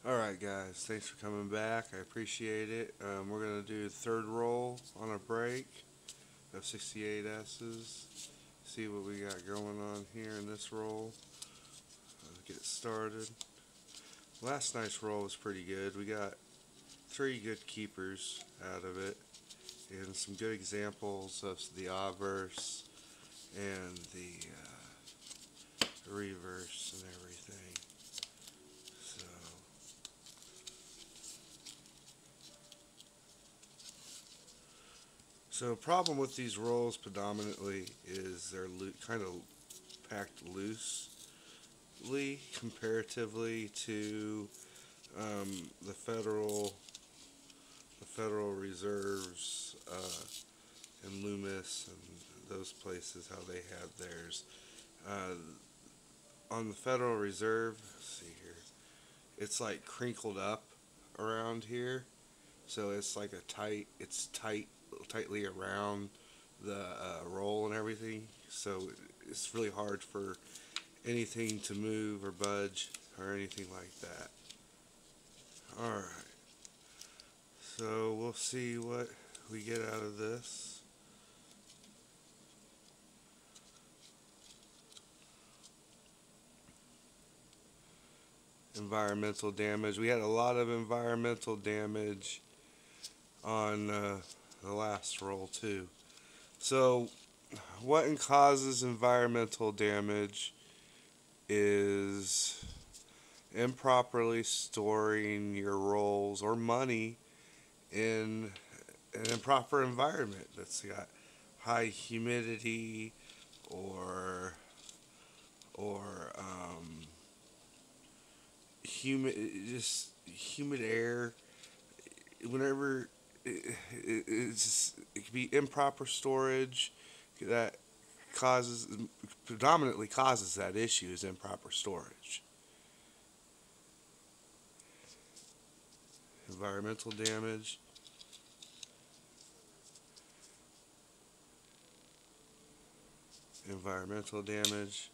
Alright guys, thanks for coming back. I appreciate it. We're going to do the third roll on a break of 68 S's. See what we got going on here in this roll. Get it started. Last night's roll was pretty good. We got three good keepers out of it and some good examples of the obverse and the reverse and everything. So So, problem with these rolls predominantly is they're kind of packed loosely comparatively to um, the Federal Reserves and Loomis and those places how they have theirs. Uh, on the Federal Reserve, let's see here, it's like crinkled up around here, so it's like it's tightly around the roll and everything. So it's really hard for anything to move or budge or anything like that. Alright, so we'll see what we get out of this. Environmental damage. We had a lot of environmental damage on the last roll, too. So, what causes environmental damage is improperly storing your rolls or money in an improper environment that's got high humidity or or humid just humid air. Whenever it could be improper storage that causes predominantly causes that issue is improper storage. Environmental damage. Environmental damage.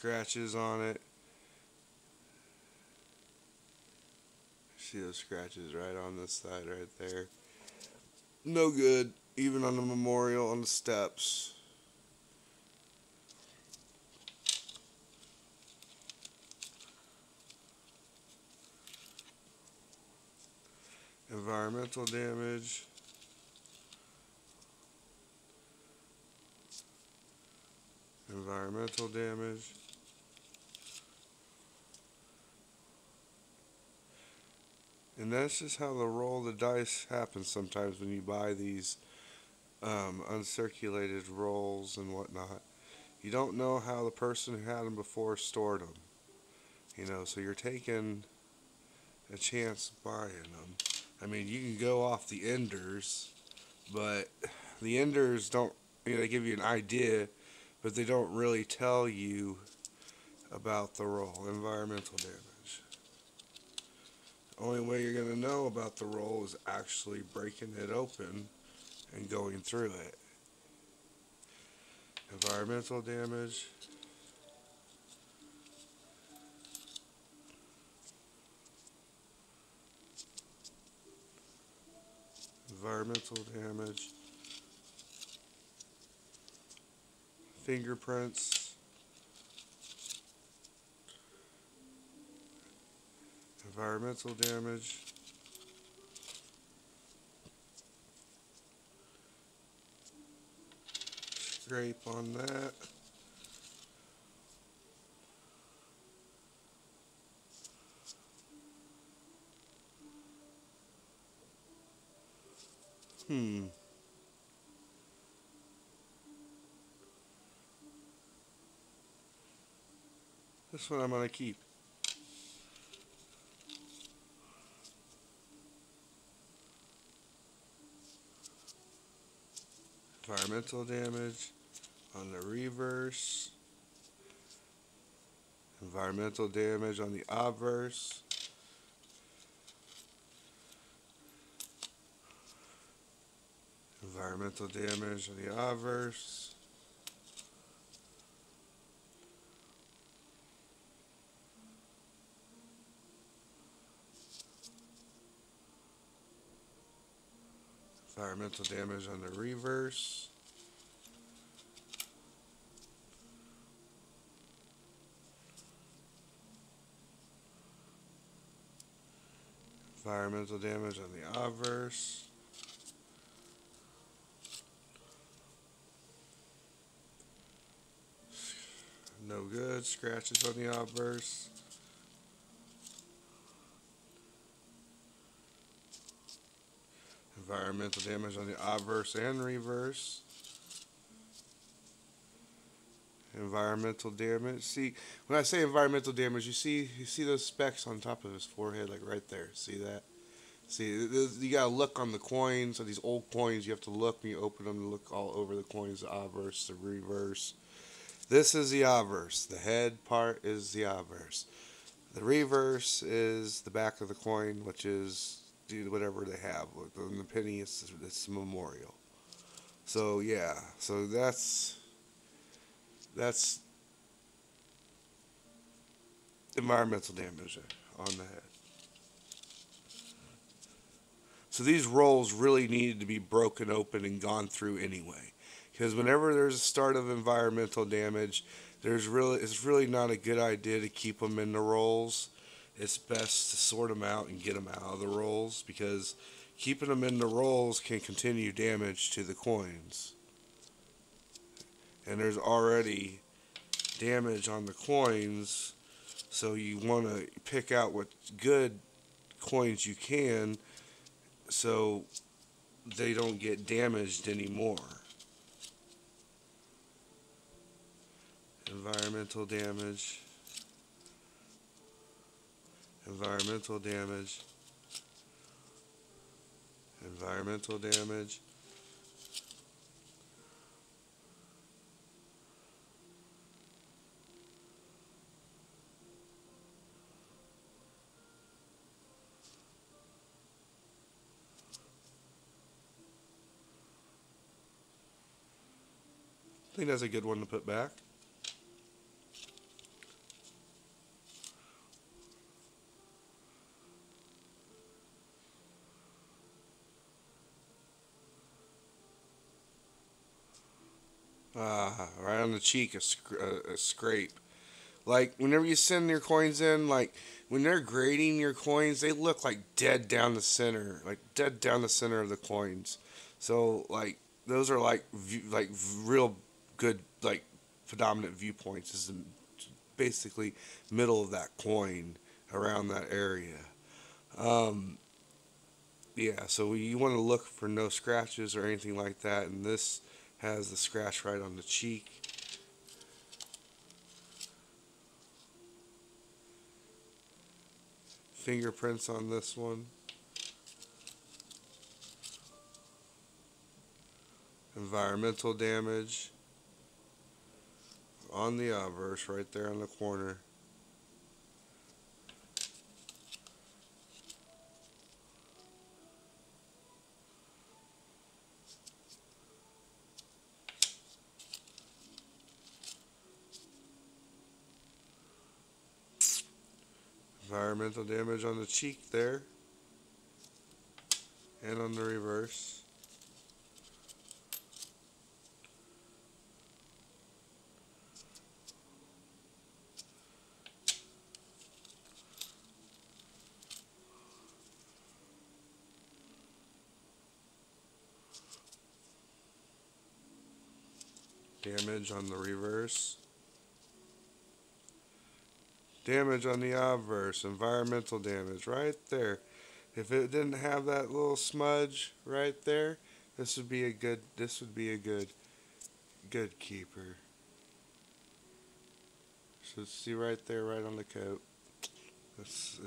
Scratches on it. See those scratches right on this side right there. No good, even on the memorial on the steps. Environmental damage. Environmental damage. And that's just how the roll of the dice happens sometimes when you buy these uncirculated rolls and whatnot. You don't know how the person who had them before stored them. So you're taking a chance buying them. I mean, you can go off the enders, but the enders don't, they give you an idea, but they don't really tell you about the roll. Environmental damage. The only way you're going to know about the roll is actually breaking it open and going through it. Environmental damage. Environmental damage. Fingerprints. Environmental damage. Scrape on that. Hmm. This one I'm going to keep. Environmental damage on the reverse. Environmental damage on the obverse. Environmental damage on the obverse. Environmental damage on the reverse. Environmental damage on the obverse. No good. Scratches on the obverse. Environmental damage on the obverse and reverse. Environmental damage. See, when I say environmental damage, you see those specks on top of his forehead, like right there. See that? See, you gotta look on the coins. So these old coins, you have to look when you open them. Look all over the coins, the obverse, the reverse. This is the obverse. The head part is the obverse. The reverse is the back of the coin, which is whatever they have. On the penny, it's memorial. So yeah, so that's environmental damage on the head. So these rolls really needed to be broken open and gone through anyway, because whenever there's a start of environmental damage, it's really not a good idea to keep them in the rolls. It's best to sort them out and get them out of the rolls, because keeping them in the rolls can continue damage to the coins. And there's already damage on the coins, so you want to pick out what good coins you can so they don't get damaged anymore. Environmental damage. Environmental damage. Environmental damage. I think that's a good one to put back. Right on the cheek, a scrape. Like, whenever you send your coins in, like, when they're grading your coins, they look like dead down the center. Like, dead down the center of the coins. So, like, those are, like, real good, like, predominant viewpoints. Is basically middle of that coin around that area. Um, yeah, so you want to look for no scratches or anything like that. And this has the scratch right on the cheek. Fingerprints on this one. Environmental damage on the obverse right there on the corner. Environmental damage on the cheek there and on the reverse. Damage on the reverse. Damage on the obverse. Environmental damage right there. If it didn't have that little smudge right there, this would be a good keeper. So see right there, right on the coat. It's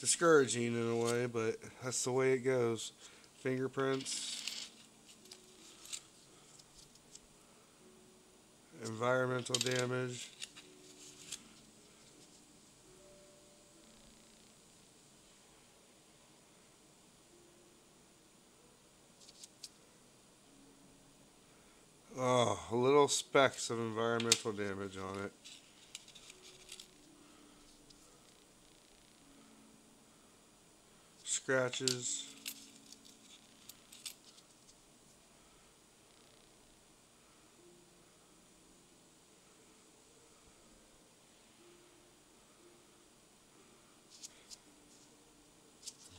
discouraging in a way, but that's the way it goes. Fingerprints. environmental damage. Oh, little specks of environmental damage on it. Scratches.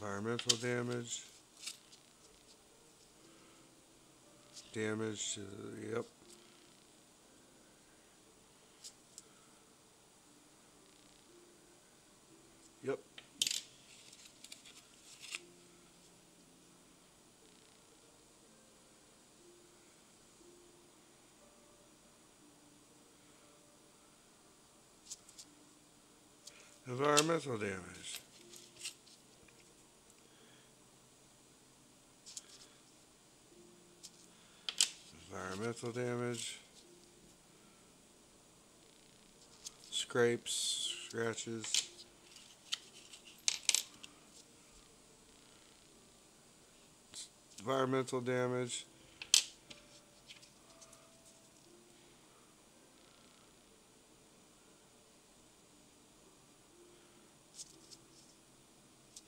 Environmental damage. Damage to, yep. Yep. Environmental damage. Environmental damage. Scrapes, scratches. Environmental damage.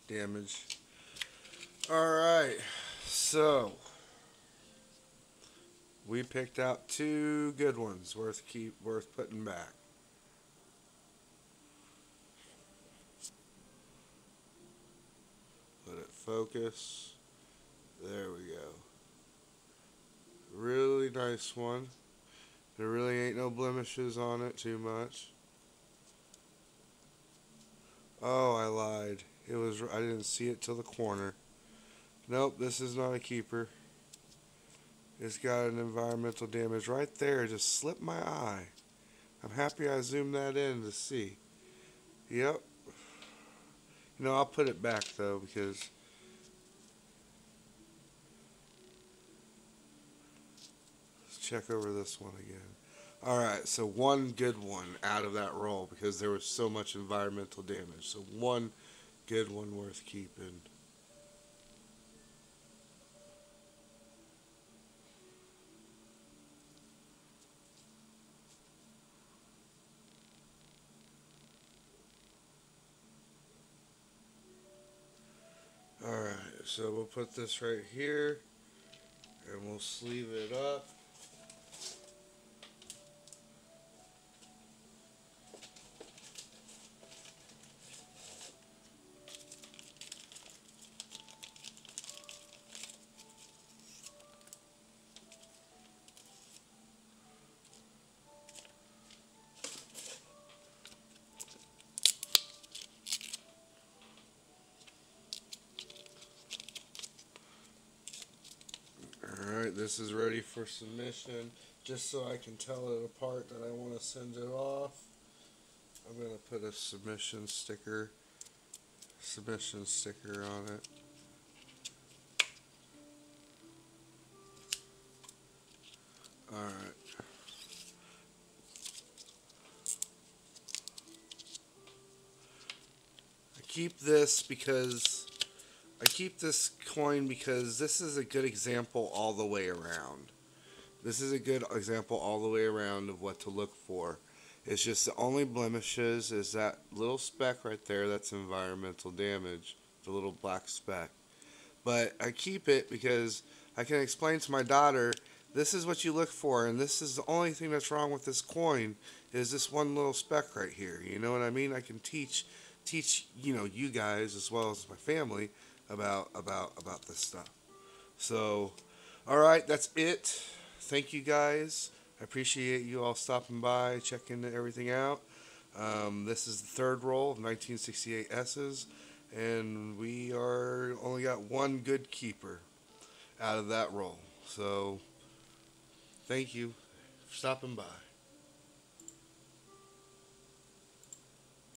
Damage. Alright, so we picked out 2 good ones worth putting back. Let it focus. There we go. Really nice one. There really ain't no blemishes on it too much. Oh, I lied. I didn't see it till the corner. Nope, this is not a keeper. It's got an environmental damage right there. It just slipped my eye. I'm happy I zoomed that in to see. Yep. I'll put it back though because let's check over this one again. Alright, so 1 good one out of that roll because there was so much environmental damage. So 1 good one worth keeping. Alright, so we'll put this right here and we'll sleeve it up. Alright, this is ready for submission. Just so I can tell it apart that I want to send it off, I'm going to put a submission sticker on it. Alright. I keep this coin because this is a good example all the way around. This is a good example all the way around of what to look for. It's just the only blemishes is that little speck right there. That's environmental damage, the little black speck. But I keep it because I can explain to my daughter, this is what you look for, and this is the only thing that's wrong with this coin is this one little speck right here. You know what I mean? I can teach you guys as well as my family about this stuff. So, all right, that's it. Thank you guys. I appreciate you all stopping by, checking everything out. This is the 3rd roll of 1968 S's, and we only got 1 good keeper out of that roll. So, thank you for stopping by.